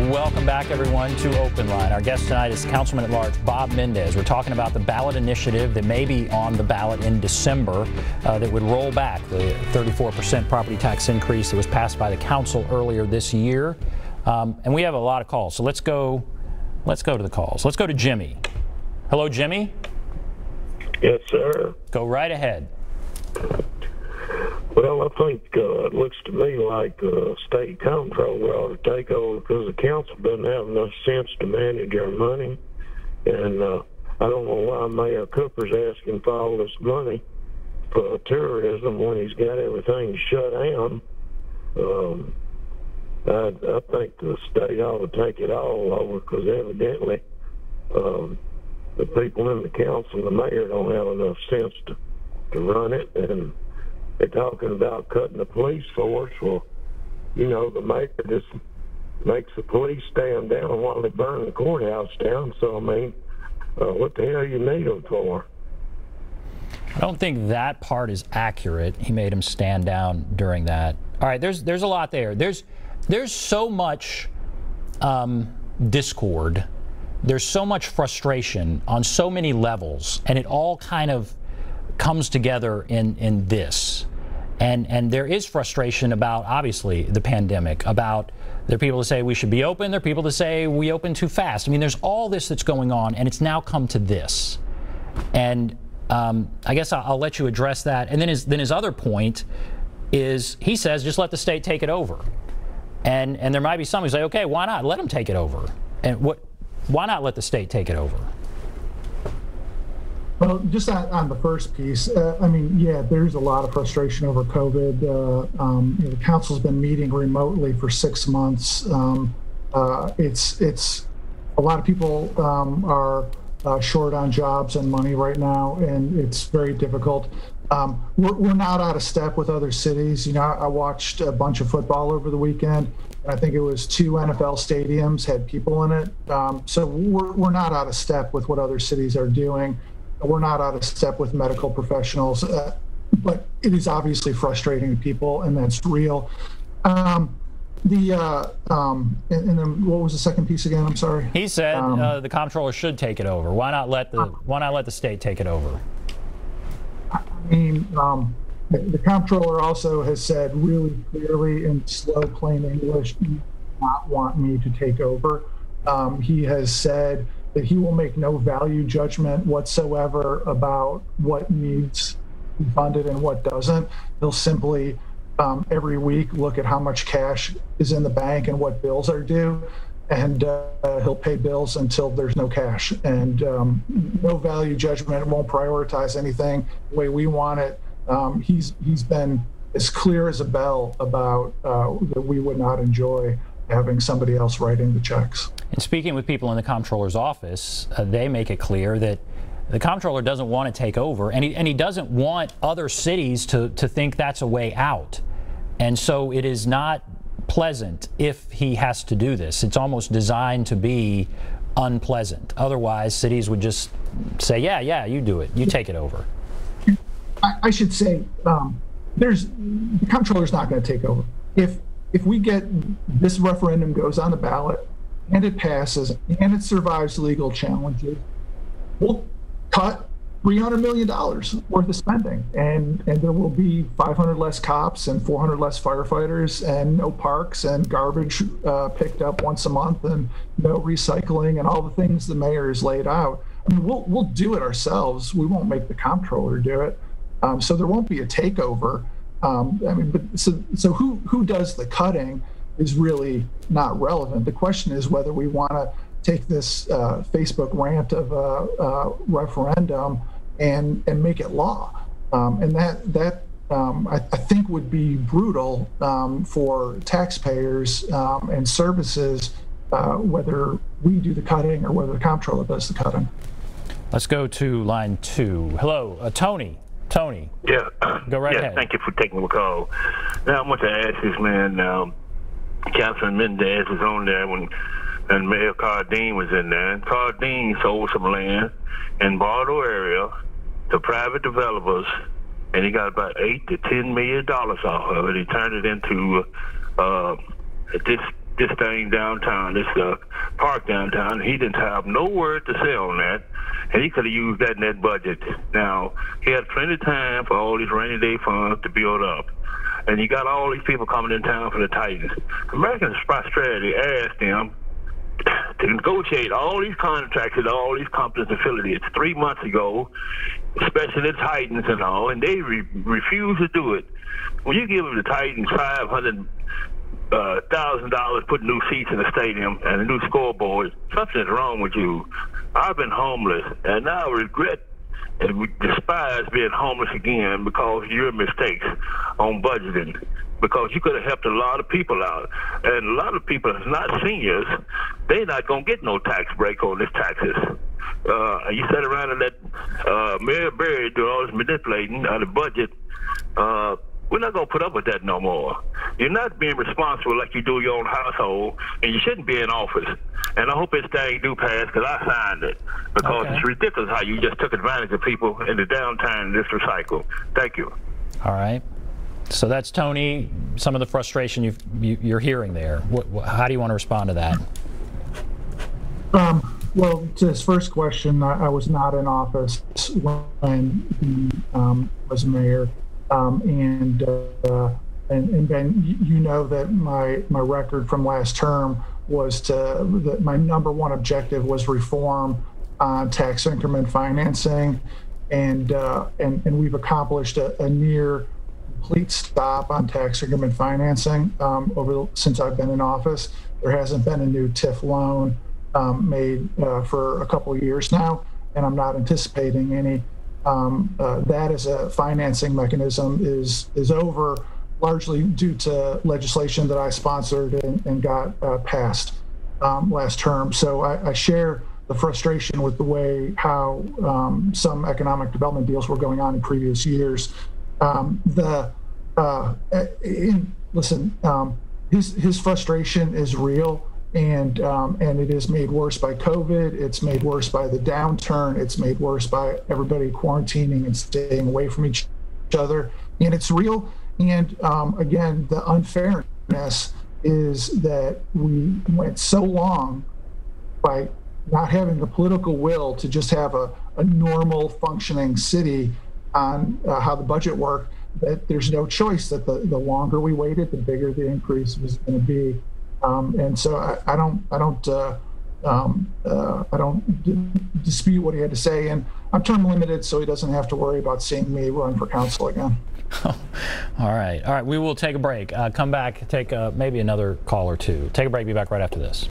Welcome back, everyone, to Open Line. Our guest tonight is Councilman at Large Bob Mendes. We're talking about the ballot initiative that may be on the ballot in December that would roll back the 34% property tax increase that was passed by the council earlier this year. And we have a lot of calls, so let's go to the calls. Let's go to Jimmy. Hello, Jimmy. Yes, sir. Go right ahead. Well, I think it looks to me like state comptroller ought to take over because the council doesn't have enough sense to manage our money. And I don't know why Mayor Cooper's asking for all this money for tourism when he's got everything shut down. I think the state ought to take it all over because evidently the people in the council and the mayor don't have enough sense to run it. And they're talking about cutting the police force. Well, you know, the mayor just makes the police stand down while they burn the courthouse down. So, I mean, what the hell you need them for? I don't think that part is accurate. He made him stand down during that. All right, there's a lot there. There's so much discord. There's so much frustration on so many levels, and it all kind of comes together in this. And there is frustration about, obviously, the pandemic, about there are people that say we should be open, there are people that say we open too fast. I mean, there's all this that's going on, and it's now come to this. And I guess I'll let you address that. And then his other point is, he says, just let the state take it over. And there might be some who say, okay, why not? Let them take it over. And why not let the state take it over? Well, just on the first piece, I mean, yeah, there's a lot of frustration over COVID. The council's been meeting remotely for 6 months. It's a lot of people are short on jobs and money right now, and it's very difficult. We're not out of step with other cities. You know, I watched a bunch of football over the weekend. I think it was 2 NFL stadiums had people in it. So we're not out of step with what other cities are doing. We're not out of step with medical professionals, but it is obviously frustrating to people, and that's real. And then what was the second piece again? I'm sorry. He said the comptroller should take it over. Why not let the state take it over? I mean, the comptroller also has said really clearly in slow, plain English, he does not want me to take over. He has said that he will make no value judgment whatsoever about what needs to be funded and what doesn't. He'll simply every week look at how much cash is in the bank and what bills are due, and he'll pay bills until there's no cash. And no value judgment, won't prioritize anything the way we want it. He's been as clear as a bell about that we would not enjoy having somebody else writing the checks. And speaking with people in the comptroller's office, they make it clear that the comptroller doesn't want to take over, and he doesn't want other cities to think that's a way out. And so it is not pleasant if he has to do this. It's almost designed to be unpleasant. Otherwise, cities would just say, yeah, you do it. You take it over. I should say, the comptroller's not going to take over. If we get this referendum goes on the ballot and it passes and it survives legal challenges, we'll cut $300 million worth of spending, and there will be 500 less cops and 400 less firefighters, and no parks, and garbage picked up once a month, and no recycling, and all the things the mayor has laid out. I mean, we'll do it ourselves. We won't make the comptroller do it. So there won't be a takeover. I mean, but so who does the cutting is really not relevant. The question is whether we want to take this Facebook rant of a referendum and make it law, and that I think would be brutal for taxpayers and services, whether we do the cutting or whether the comptroller does the cutting. Let's go to line 2. Hello, Tony. Tony. Yeah. Go right ahead. Thank you for taking the call. Now I want to ask this man. Councilman Mendes was on there when Mayor Cardine was in there. And Cardine sold some land in Bardo area to private developers, and he got about $8 to $10 million off of it. He turned it into this this thing downtown, this park downtown. He didn't have no word to say on that, and he could have used that in that budget. Now, he had plenty of time for all these rainy day funds to build up. And you got all these people coming in town for the Titans. American Prosperity asked them to negotiate all these contracts with all these companies and affiliates 3 months ago, especially the Titans and all, and they refused to do it. When you give the Titans $500,000, put new seats in the stadium and a new scoreboard, something's wrong with you. I've been homeless, and I regret and we despise being homeless again because of your mistakes on budgeting. Because you could have helped a lot of people out. And a lot of people, not seniors, they're not going to get no tax break on this taxes. You sat around and let Mayor Berry do all this manipulating of the budget. We're not going to put up with that no more. You're not being responsible like you do your own household, and you shouldn't be in office. And I hope this thing do pass, because I signed it. Because It's ridiculous how you just took advantage of people in the downtown in this recycle. Thank you. All right. So that's, Tony, some of the frustration you're hearing there. How do you want to respond to that? Well, to his first question, I was not in office when he was mayor. And Ben, you know that my record from last term was that my number one objective was reform on tax increment financing, and we've accomplished a near complete stop on tax increment financing since I've been in office. There hasn't been a new TIF loan made for a couple of years now, and I'm not anticipating any. That as a financing mechanism is over, largely due to legislation that I sponsored and got passed last term. So I share the frustration with the way how some economic development deals were going on in previous years. Listen, his frustration is real. And it is made worse by COVID. It's made worse by the downturn. It's made worse by everybody quarantining and staying away from each other. And it's real. And again, the unfairness is that we went so long by not having the political will to just have a normal functioning city on how the budget worked, that there's no choice that the longer we waited, the bigger the increase was going to be. And so I don't dispute what he had to say, and I'm term limited, so he doesn't have to worry about seeing me run for council again. All right. We will take a break. Come back, take maybe another call or two. Take a break. Be back right after this.